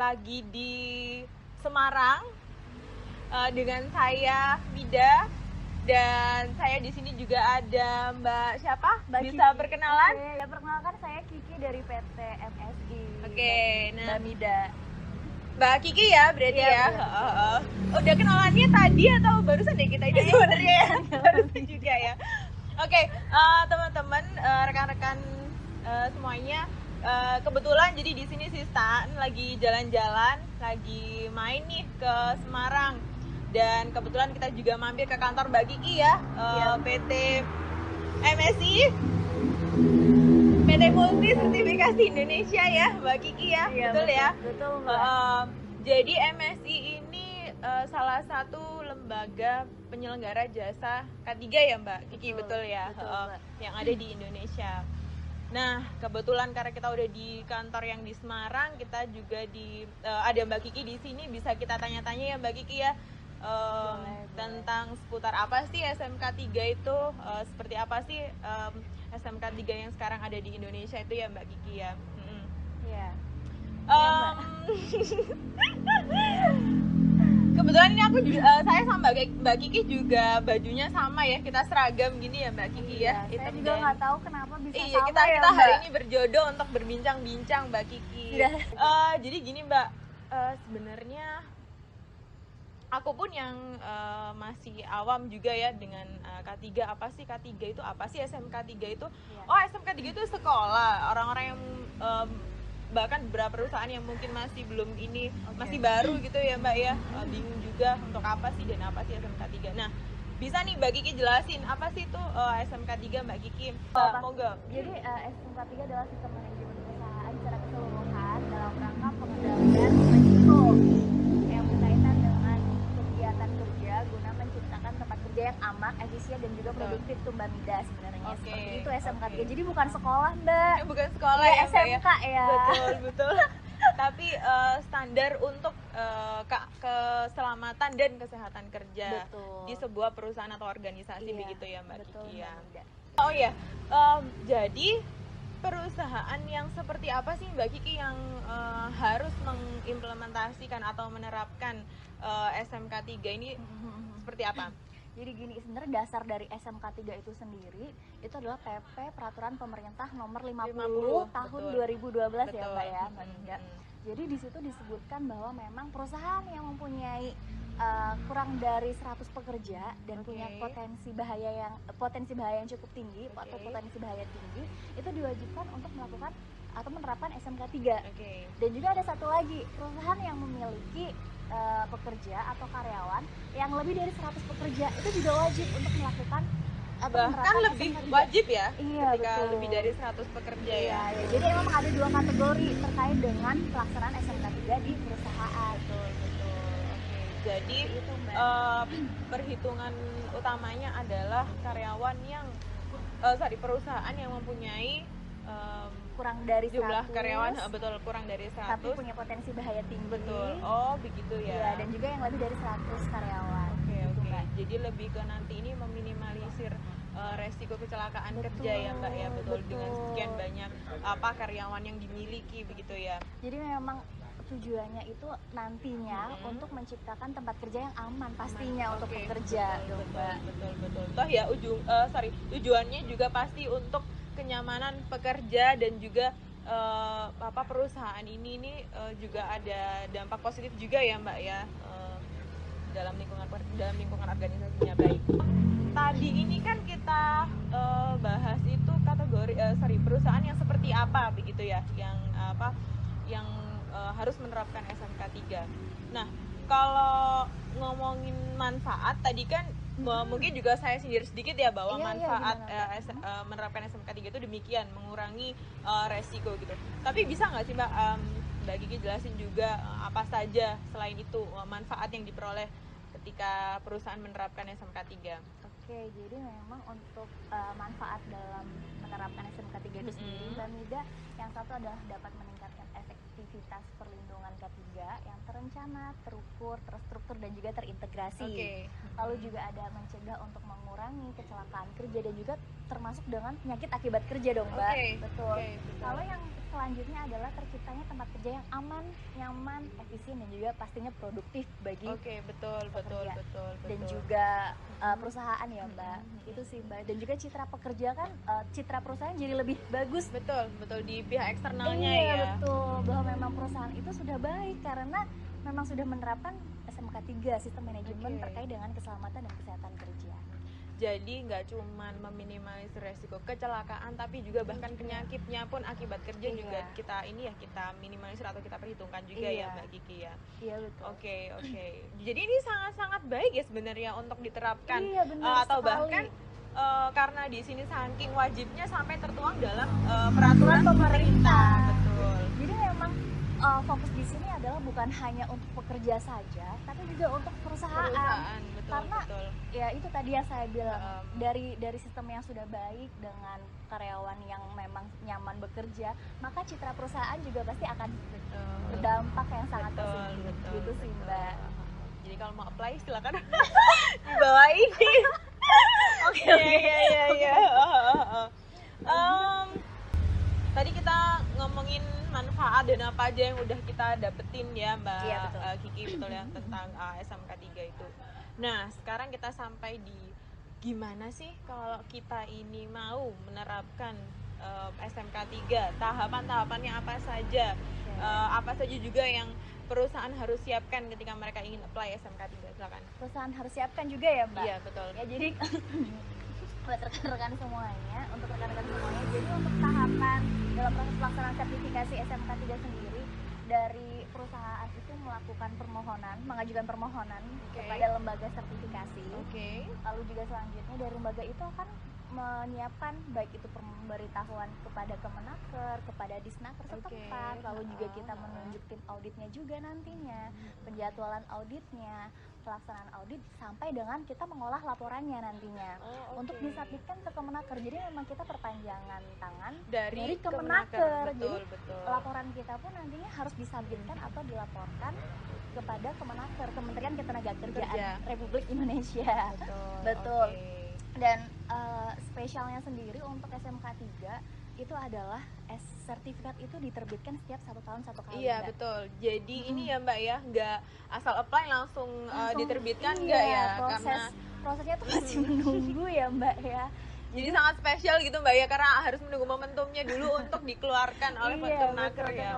lagi di Semarang dengan saya Mida, dan saya di sini juga ada Mbak siapa? Mbak Bisa Kiki. perkenalan? Oke, ya perkenalkan saya Kiki dari PT MSI. Oke, nah Mbak Mida. Mbak Kiki ya berarti Iya, ya. betul. Udah kenalannya tadi atau barusan deh kita ini sebenarnya ya? Barusan juga ya. Oke, teman-teman, rekan-rekan semuanya, kebetulan jadi di sini Sista lagi jalan-jalan, lagi main nih ke Semarang, dan kebetulan kita juga mampir ke kantor Mbak Kiki ya, PT MSI, PT Multi Sertifikasi Indonesia ya, Mbak Kiki ya, Iya, betul ya? Betul, Mbak. Jadi MSI ini salah satu lembaga penyelenggara jasa K3 ya Mbak Kiki, betul ya? Betul, Mbak. Yang ada di Indonesia. Nah, kebetulan karena kita udah di kantor yang di Semarang, kita juga ada Mbak Kiki di sini, bisa kita tanya-tanya ya Mbak Kiki ya, tentang seputar apa sih SMK 3 itu, seperti apa sih SMK 3 yang sekarang ada di Indonesia itu ya Mbak Kiki ya. Iya. Kebetulan ini aku juga, saya sama Mbak Kiki juga bajunya sama ya, kita seragam gini ya Mbak Kiki ya. Saya juga nggak tahu kenapa bisa iya, sama kita ya, hari Mbak. ini berjodoh untuk berbincang-bincang Mbak Kiki. Jadi gini Mbak, sebenarnya aku pun yang masih awam juga ya dengan K3, apa sih K3 itu, apa sih SMK 3 itu? Oh, SMK 3 itu sekolah, orang-orang yang bahkan beberapa perusahaan yang mungkin masih belum ini, masih baru gitu ya Mbak ya, bingung juga untuk apa sih dan apa sih SMK 3. Nah, bisa nih Mbak Kiki jelasin apa sih itu SMK 3 Mbak Kiki? Monggo. Jadi SMK 3 adalah sistem manajemen perusahaan secara keseluruhan dalam rangka pengendalian risiko yang berkaitan dengan kegiatan kerja guna menciptakan tempat kerja yang aman, efisien dan juga produktif tuh Mbak Mida sebenarnya. Seperti itu SMK 3. Jadi bukan sekolah, Mbak. Bukan sekolah ya, ya Mbak SMK ya. Betul. Tapi standar untuk keselamatan dan kesehatan kerja. Betul. Di sebuah perusahaan atau organisasi, begitu ya Mbak betul, Kiki ya. Mbak. Oh iya, jadi perusahaan yang seperti apa sih Mbak Kiki yang harus mengimplementasikan atau menerapkan SMK 3 ini seperti apa? Jadi gini, sebenarnya dasar dari SMK 3 itu sendiri itu adalah PP Peraturan Pemerintah Nomor 50 Tahun 2012 ya Mbak ya, Mbak Nida. Jadi di situ disebutkan bahwa memang perusahaan yang mempunyai kurang dari 100 pekerja dan punya potensi bahaya yang cukup tinggi atau potensi bahaya tinggi, itu diwajibkan untuk melakukan atau menerapkan SMK 3. Dan juga ada satu lagi, perusahaan yang memiliki pekerja atau karyawan yang lebih dari 100 pekerja itu juga wajib untuk melakukan bahkan lebih wajib ya, ketika betul. lebih dari 100 pekerja ya. Jadi memang ada dua kategori terkait dengan pelaksanaan SMK 3 di perusahaan. Betul. Jadi itu, perhitungan utamanya adalah karyawan yang perusahaan yang mempunyai kurang dari jumlah 100, karyawan kurang dari 100 tapi punya potensi bahaya tinggi. Betul. Oh, begitu ya. Dan juga yang lebih dari 100 karyawan. Oke. Jadi lebih ke nanti ini meminimalisir resiko kecelakaan kerja ya Mbak ya, betul. Dengan sekian banyak karyawan yang dimiliki begitu ya. Jadi memang tujuannya itu nantinya untuk menciptakan tempat kerja yang aman pastinya untuk pekerja. Betul. Toh ya tujuannya juga pasti untuk kenyamanan pekerja dan juga perusahaan ini juga ada dampak positif juga ya Mbak ya, dalam lingkungan organisasinya. Baik. Tadi ini kan kita bahas itu kategori perusahaan yang seperti apa begitu ya, yang harus menerapkan SMK 3. Nah, kalau ngomongin manfaat tadi kan mungkin juga saya sindir sedikit ya bahwa manfaat menerapkan SMK 3 itu demikian, mengurangi resiko gitu. Tapi bisa nggak sih Mbak Kiki jelasin juga apa saja selain itu manfaat yang diperoleh ketika perusahaan menerapkan SMK 3? Oke, jadi memang untuk manfaat dalam menerapkan SMK 3 itu sendiri, Mbak Mida, yang satu adalah dapat meningkatkan efektivitas perlindungan K3 yang terencana, terukur, terstruktur dan juga terintegrasi. Lalu juga ada mencegah untuk mengurangi kecelakaan kerja dan juga termasuk dengan penyakit akibat kerja dong Mbak. Betul. Kalau yang selanjutnya adalah terciptanya tempat kerja yang aman, nyaman, efisien, dan juga pastinya produktif bagi betul dan juga perusahaan ya Mbak. Itu sih Mbak. Dan juga citra pekerja kan, citra perusahaan jadi lebih bagus. Betul di pihak eksternalnya iya, ya. Betul, bahwa memang perusahaan itu sudah baik karena memang sudah menerapkan SMK 3 sistem manajemen terkait dengan keselamatan dan kesehatan kerja. Jadi nggak cuman meminimalisir resiko kecelakaan, tapi juga bahkan penyakitnya pun akibat kerja juga kita minimalisir atau kita perhitungkan juga ya Mbak Kiki ya. Iya betul. Oke. Jadi ini sangat baik ya sebenarnya untuk diterapkan. Iya, benar atau sekali. Bahkan karena di sini saking wajibnya sampai tertuang dalam peraturan pemerintah. Betul. Jadi memang fokus di sini adalah bukan hanya untuk pekerja saja, tapi juga untuk perusahaan. Karena ya itu tadi yang saya bilang, dari sistem yang sudah baik dengan karyawan yang memang nyaman bekerja, maka citra perusahaan juga pasti akan berdampak yang sangat positif. Gitu sih Mbak. Jadi kalau mau apply silakan di bawah ini. Oke. Tadi kita ngomongin manfaat dan apa aja yang udah kita dapetin ya Mbak Kiki, betul ya, tentang SMK 3 itu. Nah sekarang kita sampai di gimana sih kalau kita ini mau menerapkan SMK 3, tahapan-tahapannya apa saja, apa saja juga yang perusahaan harus siapkan ketika mereka ingin apply SMK 3, silakan. Perusahaan harus siapkan juga ya Mbak? Iya betul. Ya jadi buat rekan-rekan semuanya, jadi untuk tahapan dalam proses pelaksanaan sertifikasi SMK 3 sendiri, dari perusahaan itu mengajukan permohonan kepada lembaga sertifikasi. Lalu juga selanjutnya dari lembaga itu akan menyiapkan baik itu pemberitahuan kepada Kemenaker, kepada Disnaker setempat, lalu juga kita menunjuk tim auditnya juga nantinya, penjadwalan auditnya, pelaksanaan audit, sampai dengan kita mengolah laporannya nantinya untuk disubmitkan ke Kemenaker. Jadi memang kita perpanjangan tangan dari Kemenaker. Jadi laporan kita pun nantinya harus disubmitkan atau dilaporkan kepada Kemenaker, Kementerian Ketenagakerjaan Republik Indonesia. Betul. Dan spesialnya sendiri untuk SMK 3 itu adalah sertifikat itu diterbitkan setiap 1 tahun 1 kali. Iya Mbak. Betul. Jadi ini ya Mbak ya, nggak asal apply langsung diterbitkan, nggak ya, prosesnya tuh masih menunggu ya Mbak ya. Jadi sangat spesial gitu Mbak ya, karena harus menunggu momentumnya dulu untuk dikeluarkan oleh Kemenaker ya.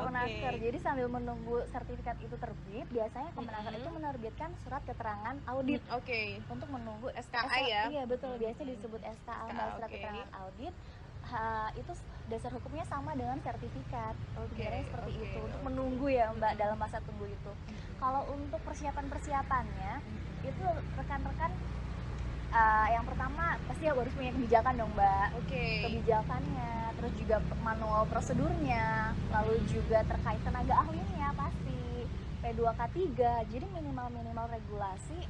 Jadi sambil menunggu sertifikat itu terbit, biasanya Kemenaker itu menerbitkan surat keterangan audit. Untuk menunggu SKA ya. Iya betul, biasanya disebut SKA, surat keterangan audit. Itu dasar hukumnya sama dengan sertifikat. Sebenarnya seperti itu, untuk menunggu ya Mbak dalam masa tunggu itu. Kalau untuk persiapannya itu rekan-rekan, yang pertama pasti harus punya kebijakan dong Mbak. Kebijakannya, terus juga manual prosedurnya, lalu juga terkait tenaga ahlinya pasti P2K3, jadi minimal regulasi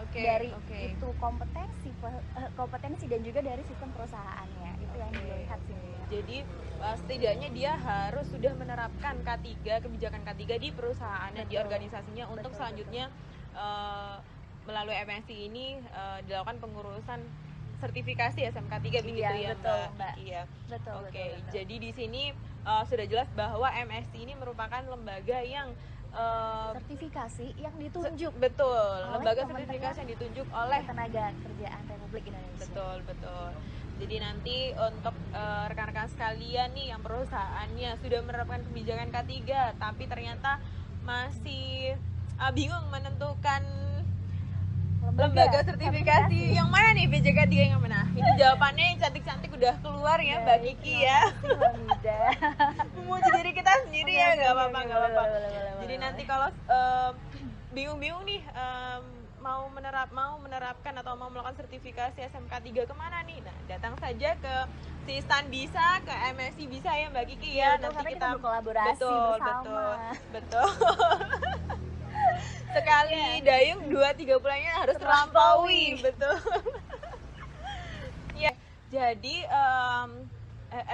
dari itu kompetensi dan juga dari sistem perusahaannya, itu yang dilihat sih. Jadi setidaknya dia harus sudah menerapkan K3, kebijakan K3 di perusahaannya, di organisasinya, untuk selanjutnya melalui MSI ini dilakukan pengurusan sertifikasi SMK 3 begitu ya Mbak. Iya. Betul. Jadi di sini sudah jelas bahwa MSI ini merupakan lembaga yang sertifikasi yang ditunjuk. Lembaga sertifikasi yang ditunjuk oleh Ketenagakerjaan Republik Indonesia. Betul. Jadi nanti untuk rekan-rekan sekalian nih yang perusahaannya sudah menerapkan kebijakan K3 tapi ternyata masih bingung menentukan lembaga sertifikasi yang mana nih, BJK 3 yang mana? Ini jawabannya yang cantik-cantik udah keluar ya Mbak Kiki ya. Memuji diri kita sendiri ya, nggak apa-apa. Jadi nanti kalau bingung-bingung nih mau menerapkan atau mau melakukan sertifikasi SMK 3 kemana nih? Nah, datang saja ke si Stan bisa, ke MSI bisa ya Mbak Kiki ya. Nanti kita berkolaborasi bersama. Betul. Sekali dayung 2-3 bulannya harus terlampaui. Betul. Ya, jadi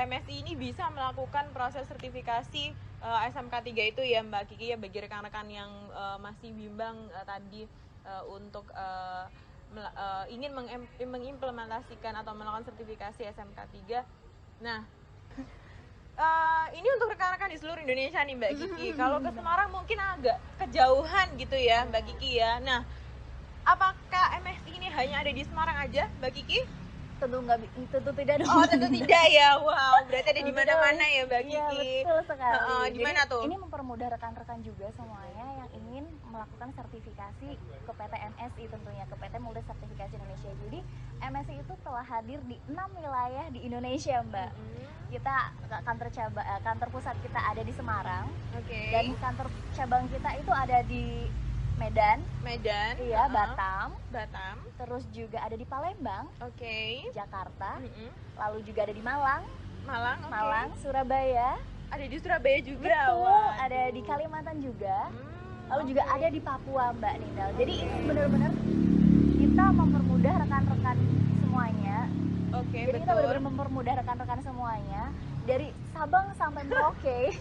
MSI ini bisa melakukan proses sertifikasi SMK 3 itu ya Mbak Kiki ya, bagi rekan-rekan yang masih bimbang tadi untuk ingin mengimplementasikan atau melakukan sertifikasi SMK 3. Nah, ini untuk rekan-rekan di seluruh Indonesia nih Mbak Kiki. Kalau ke Semarang mungkin agak kejauhan gitu ya Mbak Kiki ya. Nah, apakah MSI ini hanya ada di Semarang aja Mbak Kiki? Tentu tidak dong. Oh, tentu tidak ya. Wow, berarti ada di mana-mana ya Mbak Iya, Kiki. betul sekali. Di mana tuh? Ini mempermudah rekan-rekan juga semuanya yang ingin melakukan sertifikasi ke PT MSI, tentunya ke PT Multi Sertifikasi Indonesia. Jadi MSI itu telah hadir di 6 wilayah di Indonesia, Mbak. Kita kantor pusat kita ada di Semarang. Oke. Dan kantor cabang kita itu ada di Medan, iya, Batam, terus juga ada di Palembang, Jakarta, lalu juga ada di Malang, Surabaya, ada di Surabaya juga, betul, ada di Kalimantan juga, lalu juga ada di Papua, Mbak Nindal. Jadi ini benar-benar kita mempermudah rekan-rekan semuanya. Jadi kita benar-benar mempermudah rekan-rekan semuanya dari Sabang sampai Merauke.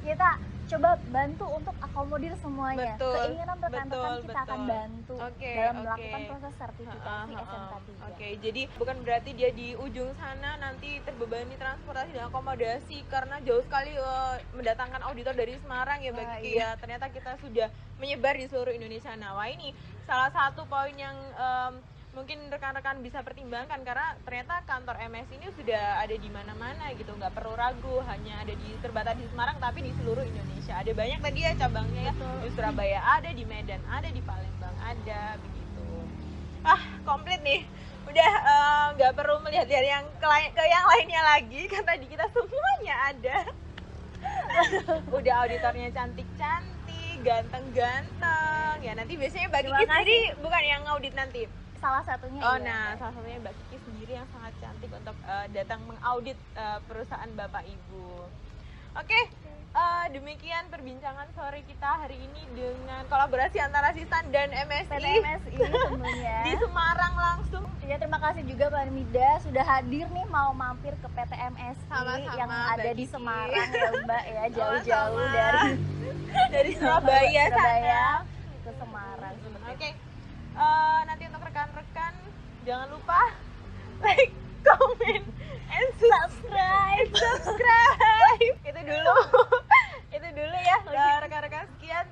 Kita coba bantu untuk akomodir semuanya. Keinginan rekan-rekan kita akan bantu dalam melakukan proses sertifikasi SMK 3. Jadi bukan berarti dia di ujung sana nanti terbebani transportasi dan akomodasi karena jauh sekali mendatangkan auditor dari Semarang ya Mbak Kiki ya. Ternyata kita sudah menyebar di seluruh Indonesia. Nah, wah ini salah satu poin yang mungkin rekan-rekan bisa pertimbangkan karena ternyata kantor MS ini sudah ada di mana-mana gitu, nggak perlu ragu, hanya ada terbatas di Semarang tapi di seluruh Indonesia. Ada banyak tadi ya cabangnya ya, di Surabaya ada, di Medan ada, di Palembang ada, begitu. Komplit nih, udah nggak perlu melihat dari yang ke yang lainnya lagi kan tadi kita semuanya ada. Udah auditornya cantik-cantik, ganteng-ganteng ya. Nanti biasanya Mbak Kiki sendiri bukan yang ngaudit nanti? Salah satunya salah satunya Mbak Kiki sendiri yang sangat cantik untuk datang mengaudit perusahaan Bapak Ibu. Demikian perbincangan sore kita hari ini dengan kolaborasi antara Sisan dan MSI tentunya di Semarang langsung. Ya, terima kasih juga Mbak Mida sudah hadir nih, mau mampir ke PT MSI yang ada di Semarang ya Mbak ya, jauh-jauh dari Surabaya ke Semarang. Nanti untuk rekan-rekan jangan lupa like, comment, and subscribe. Itu dulu ya rekan-rekan, sekian